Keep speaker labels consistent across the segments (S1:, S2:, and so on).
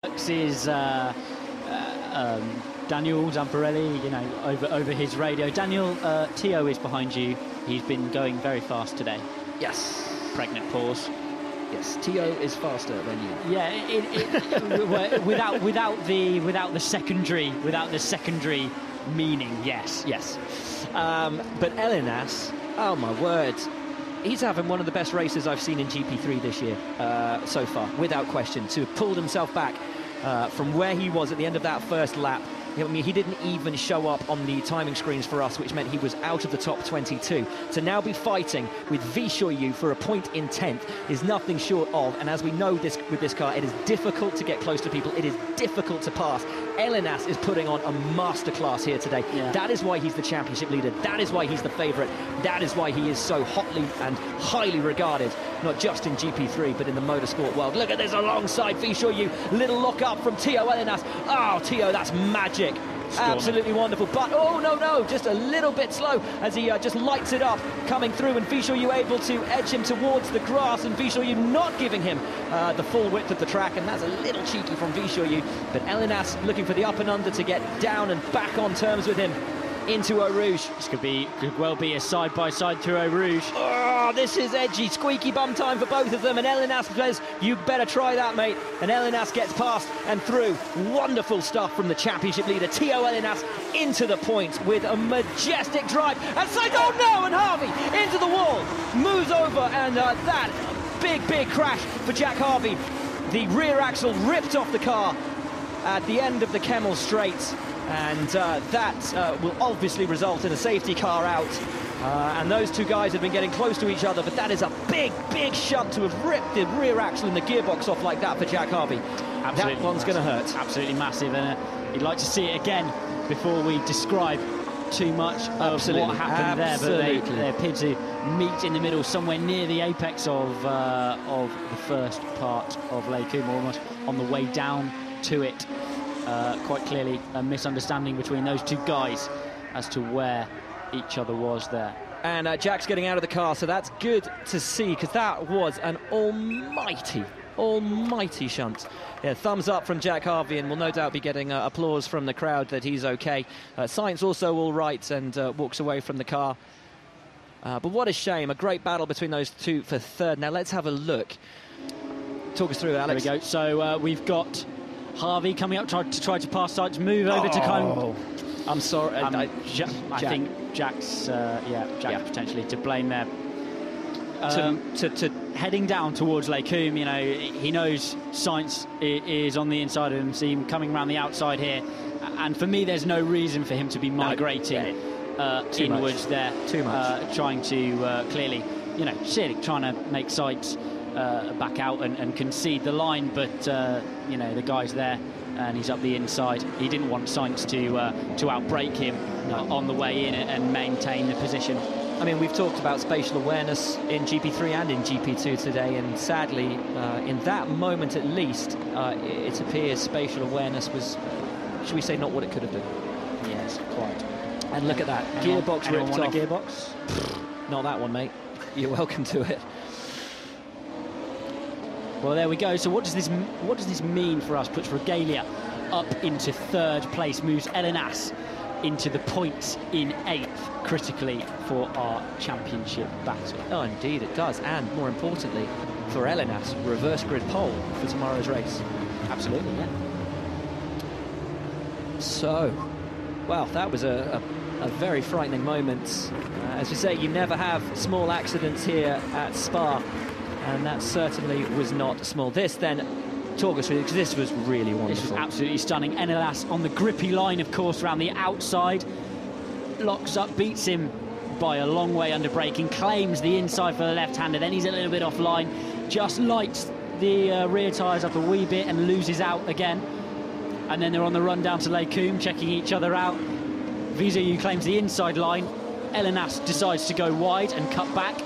S1: Is Daniel Zamparelli, you know, over his radio. Daniel, Tio is behind you. He's been going very fast today.
S2: Yes.
S1: Pregnant pause.
S2: Yes, Tio is faster than you.
S1: Yeah, without the secondary meaning. Yes.
S2: But Elinas, oh my word, he's having one of the best races I've seen in GP3 this year so far, without question. To have pulled himself back from where he was at the end of that first lap. I mean, he didn't even show up on the timing screens for us, which meant he was out of the top 22. To now be fighting with Vishoyu for a point in 10th is nothing short of, and as we know with this car, it is difficult to get close to people, it is difficult to pass. Elinas is putting on a masterclass here today. Yeah. That is why he's the championship leader, that is why he's the favourite, that is why he is so hotly and highly regarded, not just in GP3, but in the motorsport world. Look at this alongside Vishoyu, little lock up from Tio Elinas. Oh, Tio, that's magic. Absolutely wonderful, but oh no, just a little bit slow as he just lights it up coming through, and Vishoyu able to edge him towards the grass, and Vishoyu not giving him the full width of the track, and that's a little cheeky from Vishoyu. But Elinas looking for the up and under to get down and back on terms with him into Eau Rouge.
S1: This could well be a side-by-side through Eau Rouge.
S2: Oh, this is edgy, squeaky bum time for both of them, and Elinas says, you better try that, mate. And Elinas gets past and through. Wonderful stuff from the championship leader, Tio Elinas, into the point with a majestic drive. And Sainz, oh no, and Harvey into the wall, moves over, and that big crash for Jack Harvey. The rear axle ripped off the car at the end of the Kemmel Straight. And that will obviously result in a safety car out. And those two guys have been getting close to each other, but that is a big shunt to have ripped the rear axle and the gearbox off like that for Jack Harvey. Absolutely, that one's going to hurt.
S1: Absolutely massive, and you'd like to see it again before we describe too much of what happened there. But they appear to meet in the middle, somewhere near the apex of the first part of Lake Como, almost on the way down to it. Quite clearly a misunderstanding between those two guys as to where each other was there.
S2: And Jack's getting out of the car, so that's good to see, because that was an almighty shunt. Yeah, thumbs up from Jack Harvey, and will no doubt be getting applause from the crowd that he's okay. Sainz also all right, and walks away from the car. But what a shame, a great battle between those two for third. Now let's have a look. Talk us through it, Alex.
S1: There we go. So we've got Harvey coming up to try to pass Sainz, move over to Como.
S2: I'm sorry.
S1: I think Jack's potentially to blame there. To heading down towards Lake Como, you know, he knows Sainz is on the inside of him, see him coming around the outside here, and for me, there's no reason for him to be migrating inwards there. Too much. Trying to clearly, you know, trying to make Sainz back out and concede the line, but you know, the guy's there and he's up the inside. He didn't want Sainz to outbrake him on the way in and maintain the position.
S2: I mean, we've talked about spatial awareness in GP3 and in GP2 today, and sadly, in that moment at least, it appears spatial awareness was, should we say, not what it could have been.
S1: Yes, quite.
S2: And look at that, gearbox ripped off.
S1: Want a gearbox?
S2: Not that one, mate. You're welcome to it.
S1: Well, there we go. So what does this mean for us? Puts Regalia up into third place, moves Elinas into the points in 8th, critically for our championship battle.
S2: Oh, indeed it does, and more importantly, for Elinas, reverse grid pole for tomorrow's race.
S1: Absolutely, yeah.
S2: So, well, that was a very frightening moment. As you say, you never have small accidents here at Spa, and that certainly was not small. This then, talk us through, because this was really wonderful.
S1: This was absolutely stunning. Elinas on the grippy line, of course, around the outside. Locks up, beats him by a long way under braking, claims the inside for the left-hander, then he's a little bit offline, just lights the rear tyres up a wee bit and loses out again. And then they're on the run down to Lake Como, checking each other out. Vishoyu claims the inside line. Elinas decides to go wide and cut back.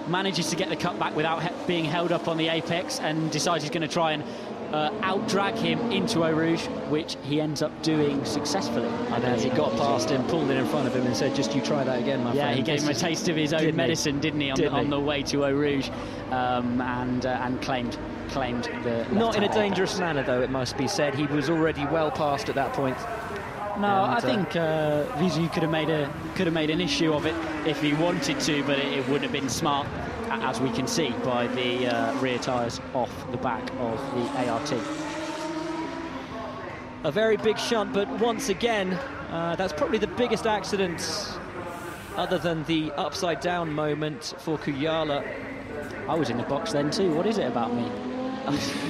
S1: Manages to get the cut back without being held up on the apex, and decides he's going to try and out-drag him into Eau Rouge, which he ends up doing successfully.
S2: And as he got past him, pulled it in front of him and said, just you try that again, my friend.
S1: Yeah, he gave him a taste of his own medicine, didn't he, on the way to Eau Rouge, and claimed claimed the
S2: Not in a dangerous manner, though, it must be said. He was already well past at that point.
S1: No, I think Vizu could have made an issue of it if he wanted to, but it wouldn't have been smart, as we can see by the rear tyres off the back of the ART.
S2: A very big shunt, but once again, that's probably the biggest accident, other than the upside-down moment for Kujala.
S1: I was in the box then too. What is it about me?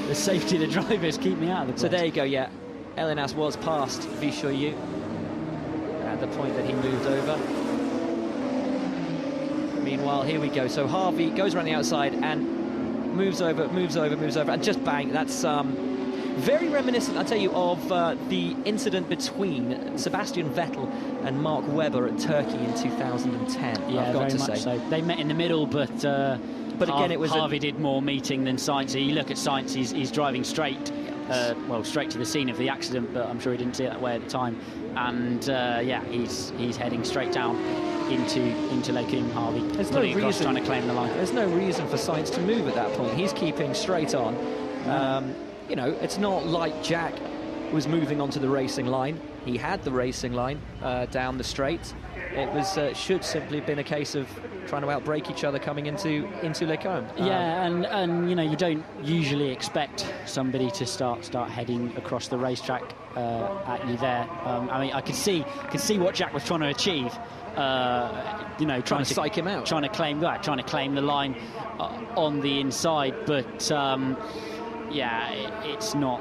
S1: The safety of the drivers keep me out of the box.
S2: So there you go, yeah. Elinas was past Vishoyu at the point that he moved over. Meanwhile, here we go. So Harvey goes around the outside and moves over, and just bang. That's very reminiscent, I tell you, of the incident between Sebastian Vettel and Mark Webber at Turkey in 2010.
S1: Yeah,
S2: I've got to
S1: very much
S2: say.
S1: so. They met in the middle, but
S2: again, it was
S1: Harvey did more meeting than Sainz. You look at Sainz; he's driving straight. Well, straight to the scene of the accident, but I'm sure he didn't see it that way at the time. And yeah, he's heading straight down into Lake Harvey.
S2: There's no reason
S1: trying to claim the line.
S2: There's no reason for Sainz to move at that point. He's keeping straight on. You know, it's not like Jack was moving onto the racing line. He had the racing line down the straight. It was should simply have been a case of trying to outbrake each other coming into Lake Combe.
S1: Yeah, and you know, you don't usually expect somebody to start heading across the racetrack at you there. I mean, I could see what Jack was trying to achieve. You know, trying
S2: to psych him out,
S1: trying to claim the line on the inside, but yeah, it's not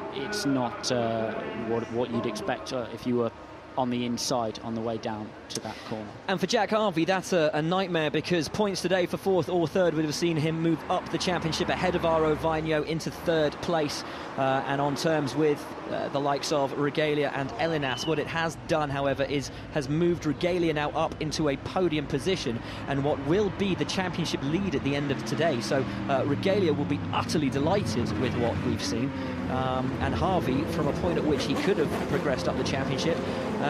S1: what you'd expect if you were on the inside on the way down to that corner.
S2: And for Jack Harvey, that's a nightmare, because points today for fourth or third would have seen him move up the championship ahead of Aro Vainio into third place and on terms with the likes of Regalia and Elinas. What it has done, however, has moved Regalia now up into a podium position and what will be the championship lead at the end of today. So Regalia will be utterly delighted with what we've seen. And Harvey, from a point at which he could have progressed up the championship,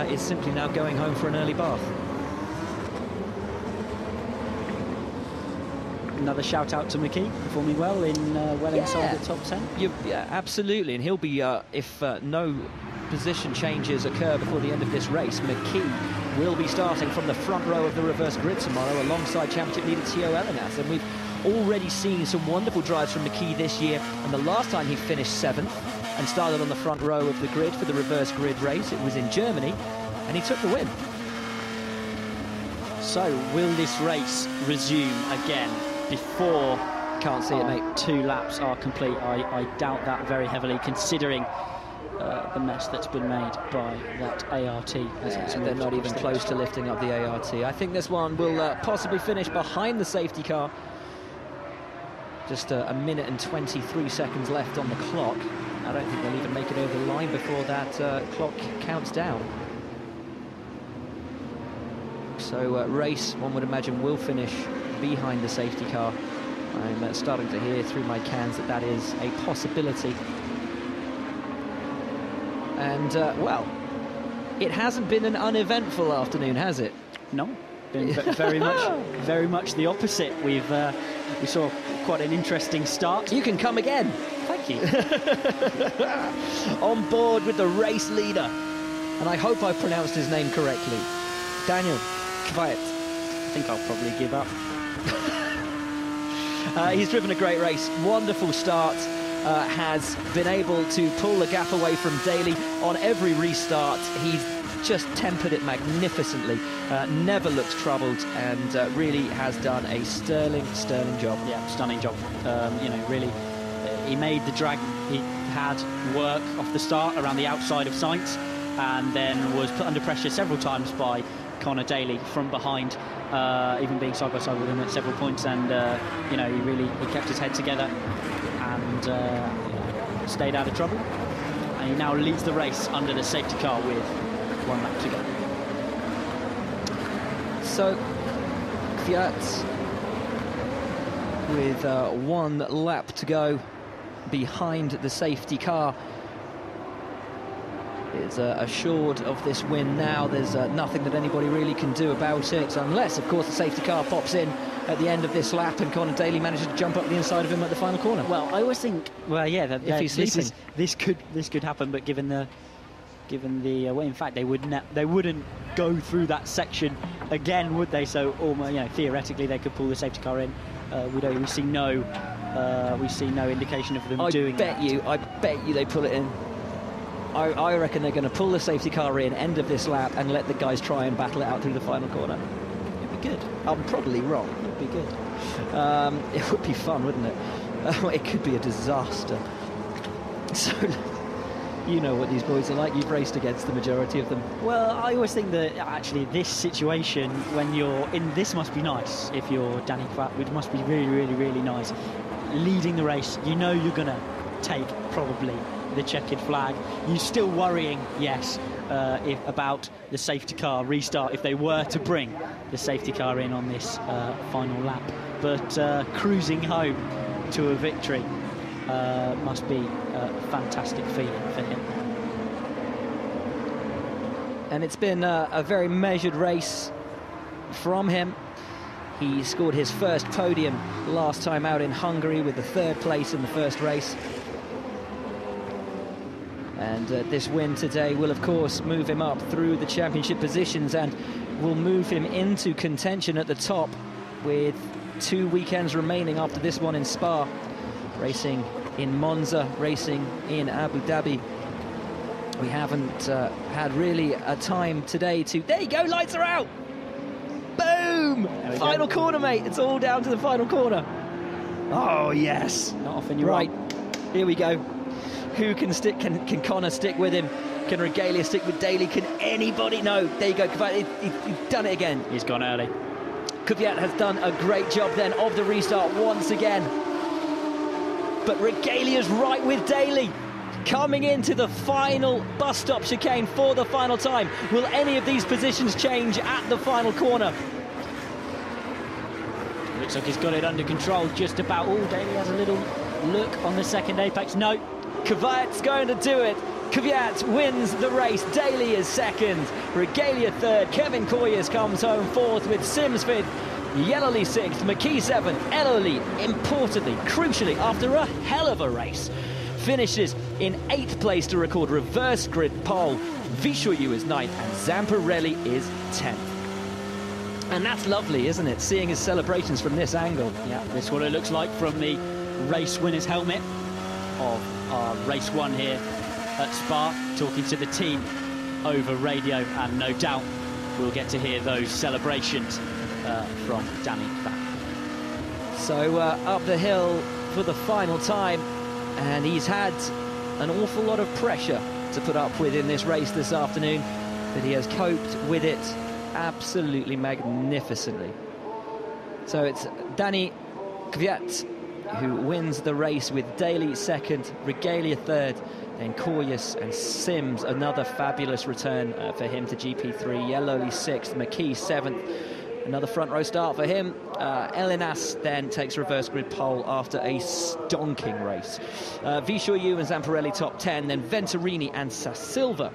S2: is simply now going home for an early bath.
S1: Another shout out to McKee, performing well inside the top 10.
S2: Yeah, absolutely, and he'll be, if no position changes occur before the end of this race, McKee will be starting from the front row of the reverse grid tomorrow alongside championship leader Theo Elinas. And we've already seen some wonderful drives from McKee this year, and the last time he finished 7th and started on the front row of the grid for the reverse grid race, it was in Germany, and he took the win.
S1: So will this race resume again before
S2: can't see it, mate.
S1: 2 laps are complete? I doubt that very heavily, considering the mess that's been made by that ART.
S2: They're not even close to lifting up the ART. I think this one will possibly finish behind the safety car. Just a minute and 23 seconds left on the clock. I don't think they'll even make it over the line before that clock counts down. So race, one would imagine, will finish behind the safety car. I'm starting to hear through my cans that is a possibility. And, well, it hasn't been an uneventful afternoon, has it?
S1: No, been very much the opposite. We saw quite an interesting start.
S2: You can come again.
S1: Thank you.
S2: On board with the race leader, and I hope I've pronounced his name correctly, Daniel Kvyat.
S1: I think I'll probably give up.
S2: He's driven a great race, wonderful start, has been able to pull the gap away from Daly on every restart. He's just tempered it magnificently, never looked troubled, and really has done a sterling job.
S1: Yeah, stunning job. You know, really, he made the drag he had work off the start around the outside of Sainz, and then was put under pressure several times by Connor Daly from behind, even being side by side with him at several points, and you know, he kept his head together and stayed out of trouble, and he now leads the race under the safety car with 1 lap to go.
S2: So Kvyat with 1 lap to go behind the safety car is assured of this win now. There's nothing that anybody really can do about it, unless, of course, the safety car pops in at the end of this lap, and Conor Daly manages to jump up the inside of him at the final corner.
S1: Well, I always think, well, yeah,
S2: if he's sleeping,
S1: this could happen, but given the well, in fact, they wouldn't go through that section again, would they? So, almost, theoretically, they could pull the safety car in. We see no indication of them doing that.
S2: I bet you they pull it in. I reckon they're going to pull the safety car in end of this lap and let the guys try and battle it out through the final corner.
S1: It'd be good.
S2: I'm probably wrong.
S1: It'd be good.
S2: It would be fun, wouldn't it? It could be a disaster. So, you know what these boys are like. You've raced against the majority of them.
S1: Well, I always think that actually this situation, when you're in, this must be nice. If you're Danny Kvyat, it must be really, really, really nice. Leading the race, you know you're going to take probably the checkered flag. You're still worrying, yes, about the safety car restart if they were to bring the safety car in on this final lap. But cruising home to a victory must be a fantastic feeling for him.
S2: And it's been a very measured race from him. He scored his first podium last time out in Hungary with the 3rd place in the first race. And this win today will, of course, move him up through the championship positions and will move him into contention at the top with 2 weekends remaining after this one in Spa. Racing in Monza, racing in Abu Dhabi. We haven't had really a time today to... There you go, lights are out! Boom! Final corner, mate. It's all down to the final corner. Oh, yes.
S1: Not often you're
S2: right. Here we go. Who can stick? Can Conor stick with him? Can Regalia stick with Daly? Can anybody? No. There you go. He's done it again.
S1: He's gone early.
S2: Kvyat has done a great job then of the restart once again. But Regalia's right with Daly. Coming into the final bus stop chicane for the final time. Will any of these positions change at the final corner?
S1: Looks like he's got it under control just about. Oh, Daly has a little look on the second apex. No.
S2: Kvyat's going to do it. Kvyat wins the race. Daly is 2nd. Regalia 3rd. Kevin Koyas comes home 4th with Sims 5th. Yellowly 6th. McKee 7th. Ellerly, importantly, crucially, after a hell of a race, finishes in 8th place to record reverse grid pole. Vishoyu is 9th and Zamparelli is 10th. And that's lovely, isn't it? Seeing his celebrations from this angle.
S1: Yeah, this is what it looks like from the race winner's helmet of our race 1 here at Spa, talking to the team over radio, and no doubt we'll get to hear those celebrations from Danny Kvyat.
S2: So up the hill for the final time, and he's had an awful lot of pressure to put up with in this race this afternoon, but he has coped with it absolutely magnificently. So it's Danny Kvyat who wins the race with Daly 2nd, Regalia 3rd, then Koyas and Sims, another fabulous return for him to GP3, Yellowly 6th, McKee 7th, another front row start for him. Elinas then takes reverse grid pole after a stonking race. Vishoyu and Zamparelli top 10, then Venturini and Sasilva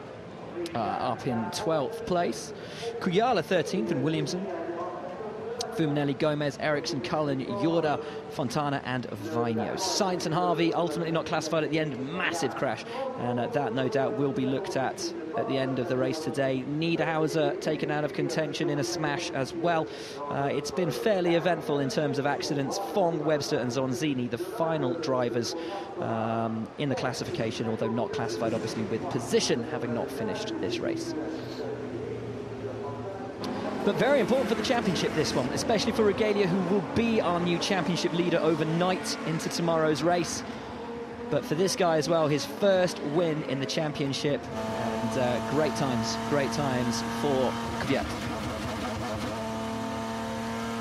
S2: up in 12th place. Kuyala 13th and Williamson. Fuminelli, Gomez, Ericsson, Cullen, Yorda, Fontana and Vigno. Sainz and Harvey ultimately not classified at the end. Massive crash, and that no doubt will be looked at the end of the race today. Niederhauser taken out of contention in a smash as well. It's been fairly eventful in terms of accidents. Fong, Webster and Zonzini, the final drivers in the classification, although not classified obviously with position, having not finished this race. But very important for the championship, this one, especially for Regalia, who will be our new championship leader overnight into tomorrow's race. But for this guy as well, his first win in the championship, and great times for Kvyat.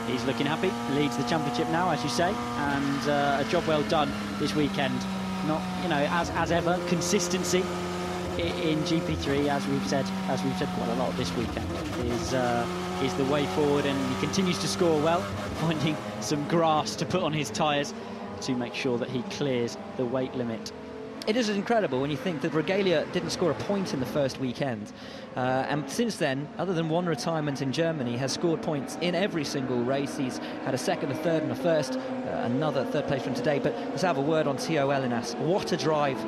S1: He's looking happy, leads the championship now, as you say, and a job well done this weekend. Not, as ever, consistency in GP3, as we've said quite a lot this weekend, is the way forward, and he continues to score well, finding some grass to put on his tyres to make sure that he clears the weight limit.
S2: It is incredible when you think that Regalia didn't score a point in the first weekend. And since then, other than one retirement in Germany, has scored points in every single race. He's had a second, a third and a first, another third place from today. But let's have a word on Tio Elinas. What a drive